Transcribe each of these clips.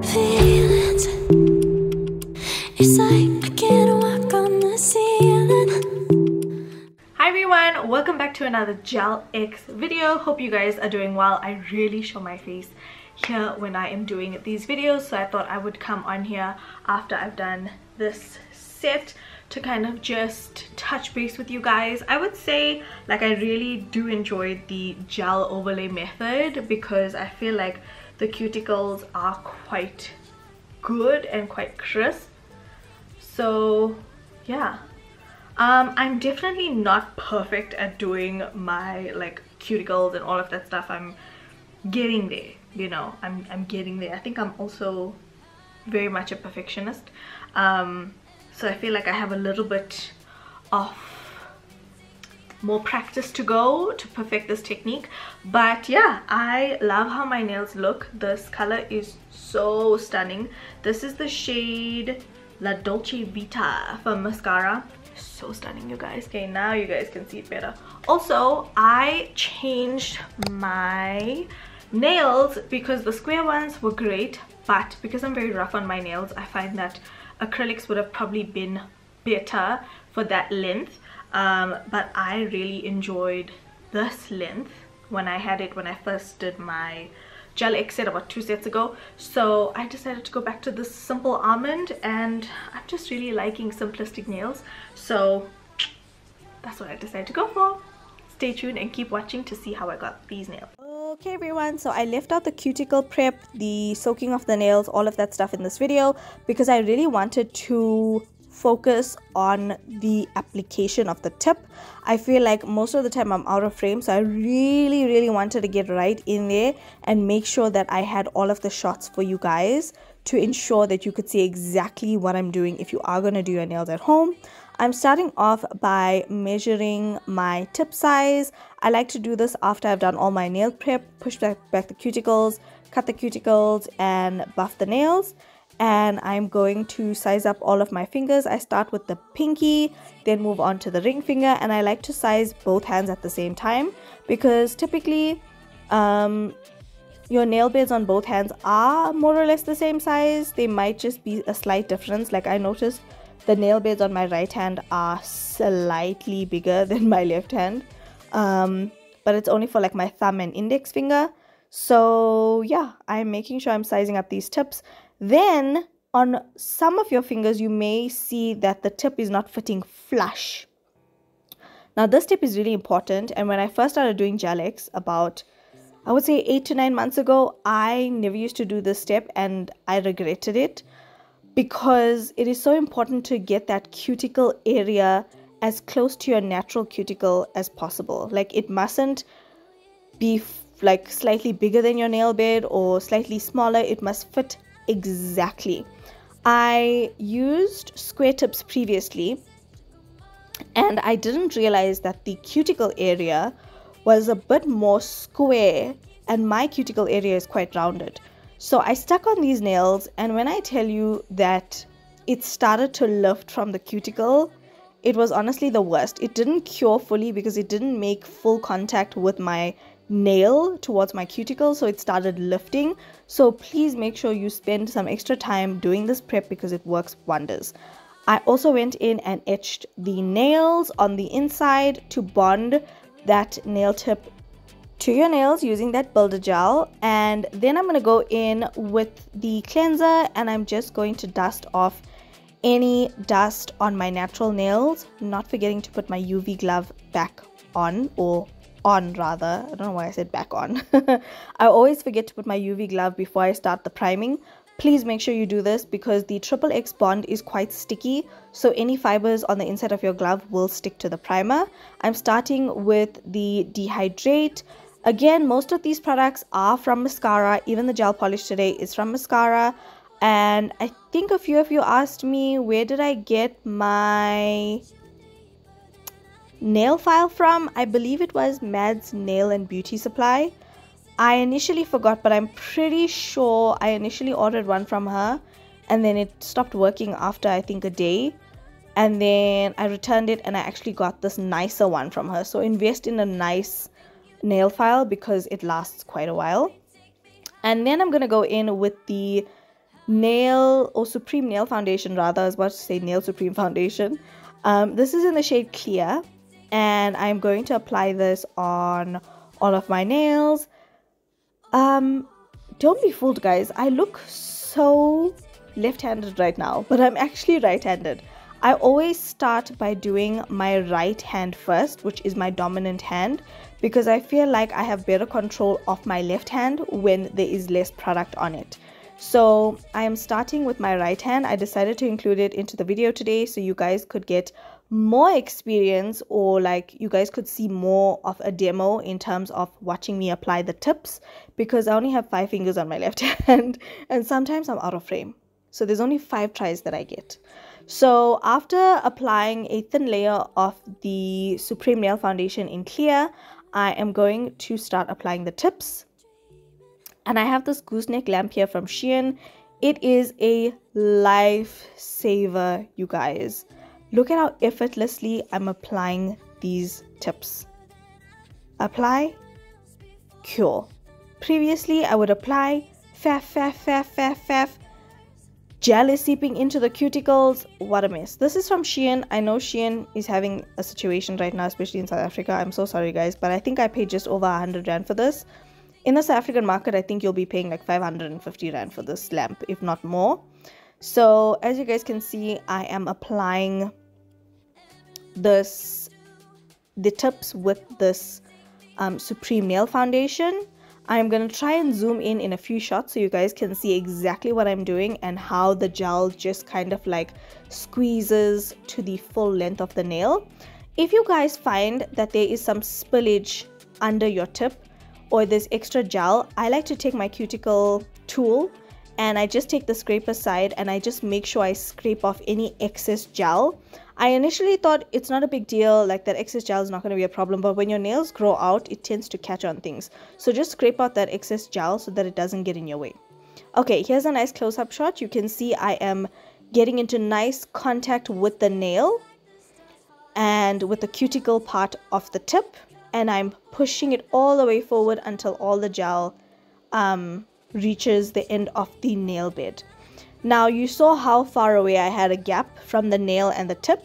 feelings. It's like I can't walk on the ceiling. Hi everyone, welcome back to another Gel X video. Hope you guys are doing well. I really show my face here when I am doing these videos, so I thought I would come on here after I've done this set to kind of just touch base with you guys. I would say like I really do enjoy the gel overlay method because I feel like the cuticles are quite good and quite crisp. So yeah, I'm definitely not perfect at doing my like cuticles and all of that stuff. I'm getting there, you know. I'm getting there. I think I'm also very much a perfectionist. So I feel like I have a little bit of more practice to go to perfect this technique. But yeah, I love how my nails look. This color is so stunning. This is the shade La Dolce Vita for mascara. So stunning, you guys. Okay, now you guys can see it better. Also, I changed my nails because the square ones were great, but because I'm very rough on my nails, I find that acrylics would have probably been better for that length. But I really enjoyed this length when I had it when I first did my Gel X set about 2 sets ago. So I decided to go back to this simple almond, and I'm just really liking simplistic nails, so that's what I decided to go for. Stay tuned and keep watching to see how I got these nails. Okay everyone, so I left out the cuticle prep, the soaking of the nails, all of that stuff in this video because I really wanted to focus on the application of the tip. I feel like most of the time I'm out of frame, so I really wanted to get right in there and make sure that I had all of the shots for you guys to ensure that you could see exactly what I'm doing if you are going to do your nails at home. I'm starting off by measuring my tip size. I like to do this after I've done all my nail prep, push back the cuticles, cut the cuticles, and buff the nails. And I'm going to size up all of my fingers. I start with the pinky, then move on to the ring finger, and I like to size both hands at the same time because typically your nail beds on both hands are more or less the same size. They might just be a slight difference. Like I noticed the nail beds on my right hand are slightly bigger than my left hand, but it's only for like my thumb and index finger. So yeah, I'm making sure I'm sizing up these tips. Then on some of your fingers you may see that the tip is not fitting flush. Now this tip is really important, and when I first started doing Gel X about, I would say 8 to 9 months ago, I never used to do this step and I regretted it because it is so important to get that cuticle area as close to your natural cuticle as possible. Like it mustn't be like slightly bigger than your nail bed or slightly smaller. It must fit exactly. I used square tips previously and I didn't realize that the cuticle area was a bit more square and my cuticle area is quite rounded. So I stuck on these nails, and when I tell you that it started to lift from the cuticle, it was honestly the worst. It didn't cure fully because it didn't make full contact with my nail towards my cuticle, so it started lifting. So please make sure you spend some extra time doing this prep because it works wonders. I also went in and etched the nails on the inside to bond that nail tip to your nails using that builder gel, and then I'm going to go in with the cleanser and I'm just going to dust off any dust on my natural nails, not forgetting to put my UV glove back on, or on rather. I don't know why I said back on. I always forget to put my UV glove before I start the priming. Please make sure you do this because the XXX bond is quite sticky, so any fibers on the inside of your glove will stick to the primer. I'm starting with the Dehydrate. Again, most of these products are from mascara. Even the gel polish today is from mascara. And I think a few of you asked me, where did I get my nail file from? I believe it was Mad's Nail and Beauty Supply. I initially forgot, but I'm pretty sure I initially ordered one from her and then it stopped working after I think a day, and then I returned it and I actually got this nicer one from her. So invest in a nice nail file because it lasts quite a while. And then I'm going to go in with the nail or Supreme nail foundation rather. I was about to say Nail Supreme foundation. This is in the shade Clear, and I'm going to apply this on all of my nails. Don't be fooled, guys. I look so left-handed right now, but I'm actually right-handed. I always start by doing my right hand first, which is my dominant hand, because I feel like I have better control of my left hand when there is less product on it. So I am starting with my right hand. I decided to include it into the video today so you guys could get more experience, or like you guys could see more of a demo in terms of watching me apply the tips, because I only have 5 fingers on my left hand and sometimes I'm out of frame. So there's only 5 tries that I get. So after applying a thin layer of the Supreme Nail Foundation in Clear, I am going to start applying the tips. And I have this gooseneck lamp here from Shein. It is a lifesaver, you guys. Look at how effortlessly I'm applying these tips. Apply, cure. Previously, I would apply, faff. Gel is seeping into the cuticles. What a mess. This is from Shein. I know Shein is having a situation right now, especially in South Africa. I'm so sorry, guys, but I think I paid just over 100 Rand for this. In the South African market, I think you'll be paying like 550 Rand for this lamp, if not more. So as you guys can see, I am applying the tips with this Supreme Nail Foundation. I'm going to try and zoom in a few shots so you guys can see exactly what I'm doing and how the gel just kind of like squeezes to the full length of the nail. If you guys find that there is some spillage under your tip or there's extra gel, I like to take my cuticle tool and I just take the scraper side and I just make sure I scrape off any excess gel. I initially thought it's not a big deal, like that excess gel is not going to be a problem, but when your nails grow out, it tends to catch on things. So just scrape out that excess gel so that it doesn't get in your way. Okay, here's a nice close-up shot. You can see I am getting into nice contact with the nail and with the cuticle part of the tip, and I'm pushing it all the way forward until all the gel reaches the end of the nail bed. Now you saw how far away I had a gap from the nail and the tip,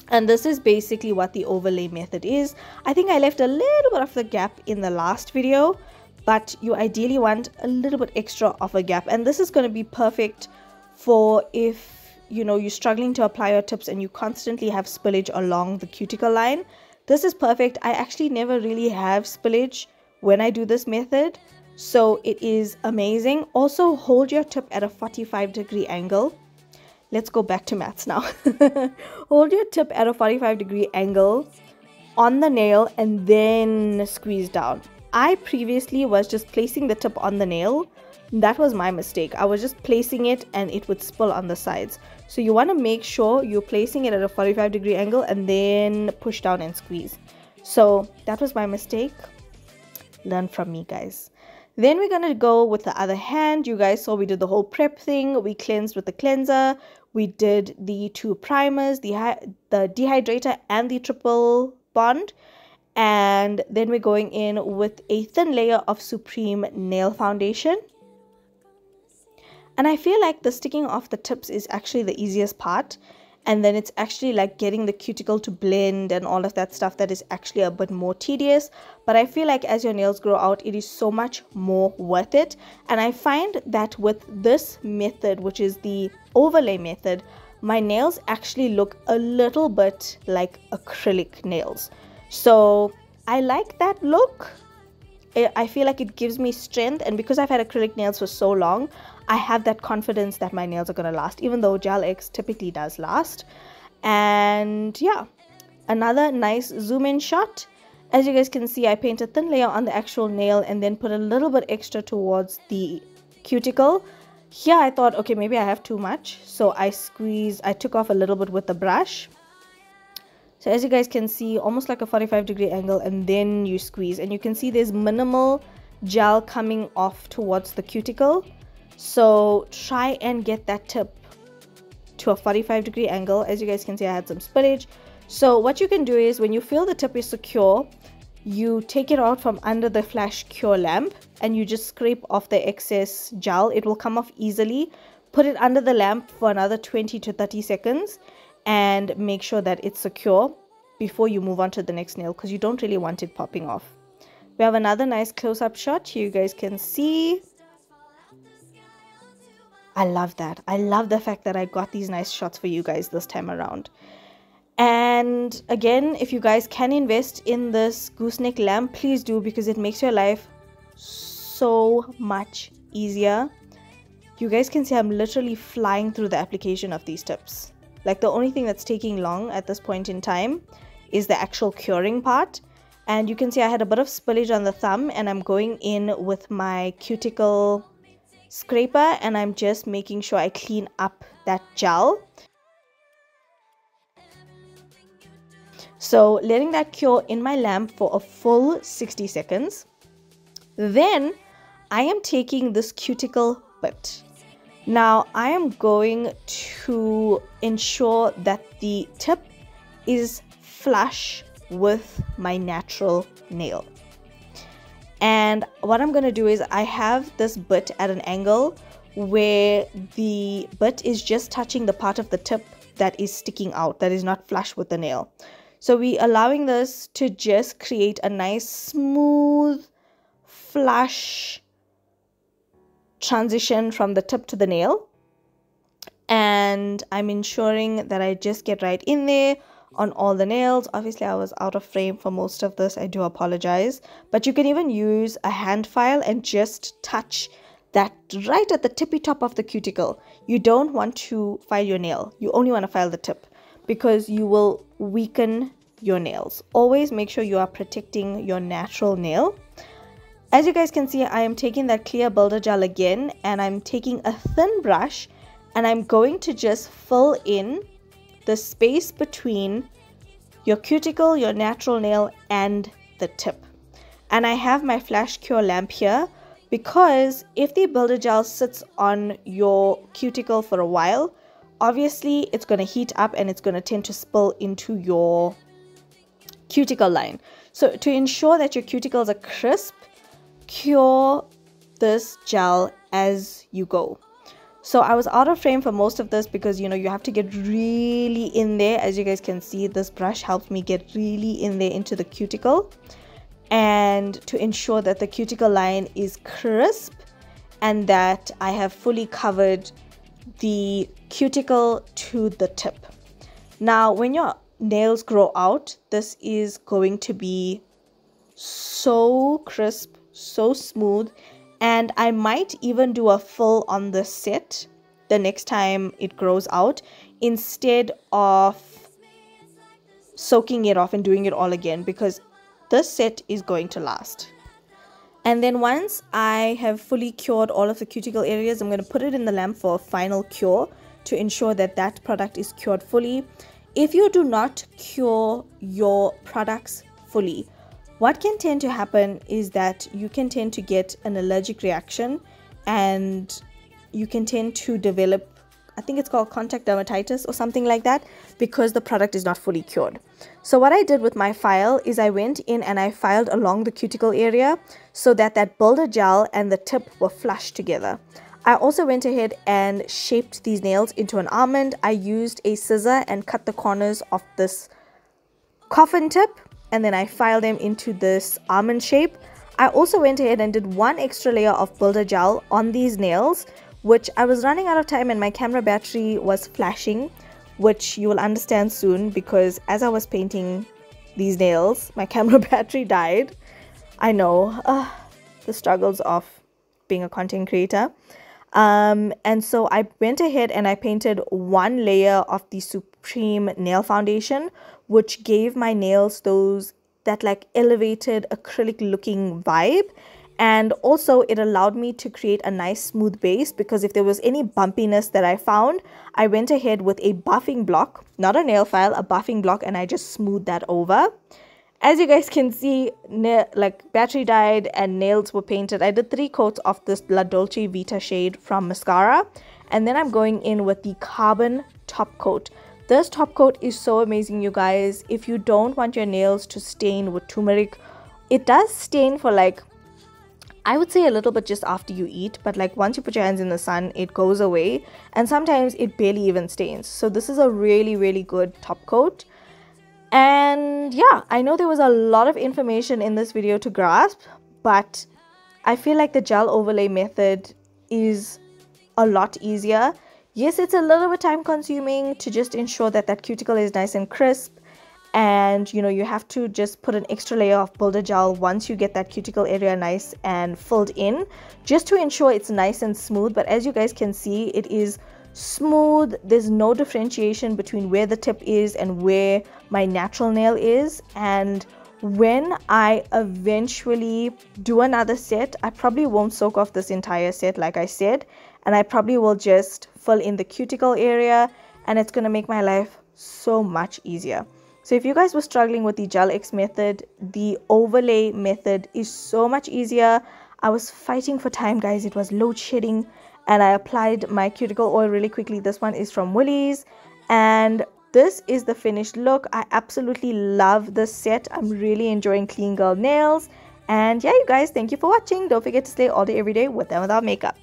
and this is basically what the overlay method is. I think I left a little bit of the gap in the last video, but you ideally want a little bit extra of a gap, and this is going to be perfect for if you know you're struggling to apply your tips and you constantly have spillage along the cuticle line. This is perfect. I actually never really have spillage when I do this method, so it is amazing. Also, hold your tip at a 45-degree angle. Let's go back to maths now. Hold your tip at a 45-degree angle on the nail and then squeeze down. I previously was just placing the tip on the nail. That was my mistake. I was just placing it and it would spill on the sides. So you want to make sure you're placing it at a 45-degree angle and then push down and squeeze. So that was my mistake. Learn from me, guys. Then we're going to go with the other hand. You guys saw we did the whole prep thing. We cleansed with the cleanser. We did the 2 primers, the dehydrator and the triple bond. And then we're going in with a thin layer of Supreme Nail Foundation. And I feel like the sticking off the tips is actually the easiest part. And then it's actually like getting the cuticle to blend and all of that stuff that is actually a bit more tedious. But I feel like as your nails grow out, it is so much more worth it. And I find that with this method, which is the overlay method, my nails actually look a little bit like acrylic nails. So I like that look. I feel like it gives me strength, and because I've had acrylic nails for so long, I have that confidence that my nails are going to last, even though Gel X typically does last. And yeah, another nice zoom in shot. As you guys can see, I paint a thin layer on the actual nail and then put a little bit extra towards the cuticle. Here I thought, okay, maybe I have too much, so I took off a little bit with the brush. So as you guys can see, almost like a 45-degree angle, and then you squeeze, and you can see there's minimal gel coming off towards the cuticle. So try and get that tip to a 45-degree angle. As you guys can see, I had some spillage. So what you can do is when you feel the tip is secure, you take it out from under the flash cure lamp and you just scrape off the excess gel. It will come off easily. Put it under the lamp for another 20 to 30 seconds and make sure that it's secure before you move on to the next nail, because you don't really want it popping off. We have another nice close-up shot here, you guys can see. I love that. I love the fact that I got these nice shots for you guys this time around. And again, if you guys can invest in this gooseneck lamp, please do, because it makes your life so much easier. You guys can see I'm literally flying through the application of these tips. Like, the only thing that's taking long at this point in time is the actual curing part. And you can see I had a bit of spillage on the thumb, and I'm going in with my cuticle scraper and I'm just making sure I clean up that gel. So letting that cure in my lamp for a full 60 seconds. Then I am taking this cuticle bit. Now I am going to ensure that the tip is flush with my natural nail. And what I'm going to do is I have this bit at an angle where the bit is just touching the part of the tip that is sticking out, that is not flush with the nail. So we're allowing this to just create a nice smooth flush transition from the tip to the nail. And I'm ensuring that I just get right in there on all the nails. Obviously I was out of frame for most of this, I do apologize, but you can even use a hand file and just touch that right at the tippy top of the cuticle. You don't want to file your nail, you only want to file the tip, because you will weaken your nails. Always make sure you are protecting your natural nail. As you guys can see, I am taking that clear builder gel again, and I'm taking a thin brush and I'm going to just fill in the space between your cuticle, your natural nail, and the tip. And I have my flash cure lamp here, because if the builder gel sits on your cuticle for a while, obviously it's going to heat up and it's going to tend to spill into your cuticle line. So to ensure that your cuticles are crisp, cure this gel as you go. So I was out of frame for most of this because, you know, you have to get really in there. As you guys can see, this brush helps me get really in there into the cuticle, and to ensure that the cuticle line is crisp and that I have fully covered the cuticle to the tip. Now when your nails grow out, this is going to be so crisp, so smooth, and I might even do a fill on the set the next time it grows out, instead of soaking it off and doing it all again, because this set is going to last. And then once I have fully cured all of the cuticle areas, I'm going to put it in the lamp for a final cure to ensure that that product is cured fully. If you do not cure your products fully, what can tend to happen is that you can tend to get an allergic reaction, and you can tend to develop, I think it's called contact dermatitis or something like that, because the product is not fully cured. So what I did with my file is I went in and I filed along the cuticle area so that that builder gel and the tip were flush together. I also went ahead and shaped these nails into an almond. I used a scissor and cut the corners of this coffin tip, and then I filed them into this almond shape. I also went ahead and did one extra layer of builder gel on these nails, which I was running out of time and my camera battery was flashing, which you will understand soon, because as I was painting these nails, my camera battery died. I know, the struggles of being a content creator. And so I went ahead and I painted one layer of the Supreme Nail Foundation, which gave my nails that like elevated acrylic looking vibe. And also it allowed me to create a nice smooth base, because if there was any bumpiness that I found, I went ahead with a buffing block, not a nail file, a buffing block, and I just smoothed that over. As you guys can see, like battery died and nails were painted. I did 3 coats of this La Dolce Vita shade from mascara, and then I'm going in with the carbon top coat. This top coat is so amazing, you guys. If you don't want your nails to stain with turmeric It does stain for like, I would say a little bit just after you eat, but like once you put your hands in the sun, it goes away, and sometimes it barely even stains. So this is a really, really good top coat. And yeah, I know there was a lot of information in this video to grasp, but I feel like the gel overlay method is a lot easier. Yes, it's a little bit time consuming to just ensure that that cuticle is nice and crisp, and you know, you have to just put an extra layer of builder gel once you get that cuticle area nice and filled in, just to ensure it's nice and smooth. But as you guys can see, it is smooth. There's no differentiation between where the tip is and where my natural nail is. And when I eventually do another set, I probably won't soak off this entire set like I said, and I probably will just fill in the cuticle area, and it's going to make my life so much easier. So if you guys were struggling with the Gel X method, the overlay method is so much easier. I was fighting for time, guys. It was load shedding, and I applied my cuticle oil really quickly. This one is from Woolies, and this is the finished look. I absolutely love this set. I'm really enjoying clean girl nails. And yeah, you guys, thank you for watching. Don't forget to stay all day every day with and without makeup.